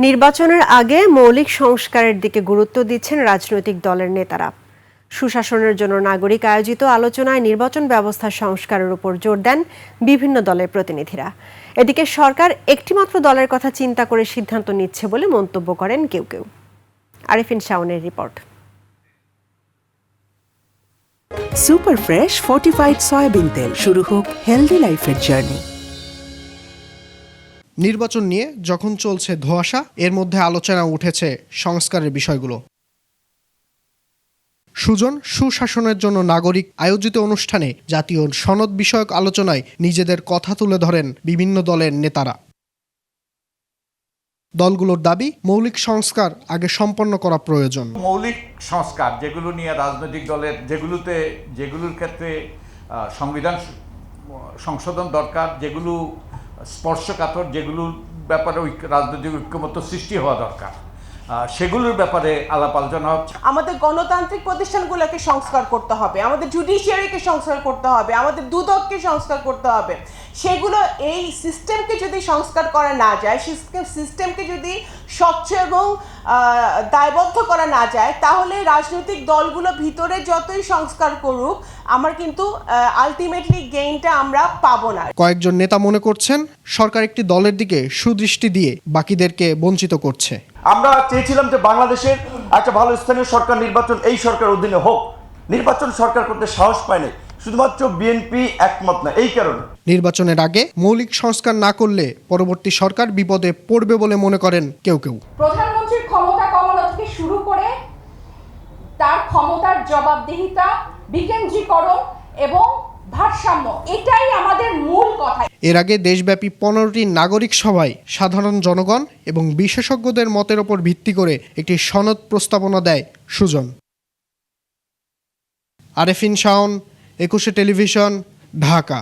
নির্বাচনের আগে মৌলিক সংস্কারের দিকে গুরুত্ব দিচ্ছেন রাজনৈতিক দলের নেতারা। সুশাসনের জন্য নাগরিক আয়োজিত আলোচনায় নির্বাচন ব্যবস্থা সংস্কারের উপর জোর দেন বিভিন্ন দলের প্রতিনিধিরা। এদিকে সরকার একটিমাত্র দলের কথা চিন্তা করে সিদ্ধান্ত নিচ্ছে বলে মন্তব্য করেন কেউ কেউ। আরিফিন শাওনের report. Super fresh fortified soybean তেল, শুরু হোক হেলদি লাইফের জার্নি। নির্বাচন নিয়ে যখন চলছে ধোঁয়াশা, এর মধ্যে আলোচনা উঠেছে সংস্কারের বিষয়গুলো। সুজন সুশাসনের জন্য নাগরিক আয়োজিত অনুষ্ঠানে জাতীয় সনদ বিষয়ক আলোচনায় নিজেদের কথা তুলে ধরেন বিভিন্ন দলের নেতারা। দলগুলোর দাবি, মৌলিক সংস্কার আগে সম্পন্ন করা প্রয়োজন। মৌলিক সংস্কার যেগুলো নিয়ে রাজনৈতিক দলের যেগুলোর ক্ষেত্রে সংবিধান সংশোধন দরকার, যেগুলো স্পর্শকাতর, যেগুলোর ব্যাপারে রাজনৈতিক ঐক্যমত্য সৃষ্টি হওয়া দরকার, সেগুলোর ব্যাপারে আলাপ আলোচনা হচ্ছে। আমাদের গণতান্ত্রিক প্রতিষ্ঠানগুলোকে সংস্কার করতে হবে, আমাদের জুডিশিয়ারিকে সংস্কার করতে হবে, আমাদের দুদককে সংস্কার করতে হবে। সেগুলো এই সিস্টেমকে যদি সংস্কার করা না যায়, সিস্টেমকে যদি স্বচ্ছ এবং দায়বদ্ধ করা না যায়, তাহলে রাজনৈতিক দলগুলো ভিতরে যতই সংস্কার করুক, আমার কিন্তু আলটিমেটলি গেইনটা আমরা পাবো না। কয়েকজন নেতা মনে করছেন সরকার একটি দলের দিকে সুদৃষ্টি দিয়ে বাকিদেরকে বঞ্চিত করছে। আমরা চেয়েছিলাম যে বাংলাদেশের একটা ভালো স্থানীয় সরকার নির্বাচন এই সরকার অধীনে হোক। নির্বাচন সরকার করতে সাহস পায়নি, শুধুমাত্র বিএনপি একমত না। এই কারণে নির্বাচনের আগে মৌলিক সংস্কার না করলে পরবর্তী সরকার বিপদে পড়বে বলে মনে করেন কেউ কেউ। প্রধানমন্ত্রীর ক্ষমতা কমানো থেকে শুরু করে তার ক্ষমতার জবাবদিহিতা, বিকেন্দ্রীকরণ এবং ভারসাম্য, এটাই আমাদের মূল কথা। এর আগে দেশব্যাপী 15টি নাগরিক সভায় সাধারণ জনগণ এবং বিশেষজ্ঞদের মতের ওপর ভিত্তি করে একটি সনদ প্রস্তাবনা দেয় সুজন। আরিফিন শাওন, 21 টেলিভিশন, ঢাকা।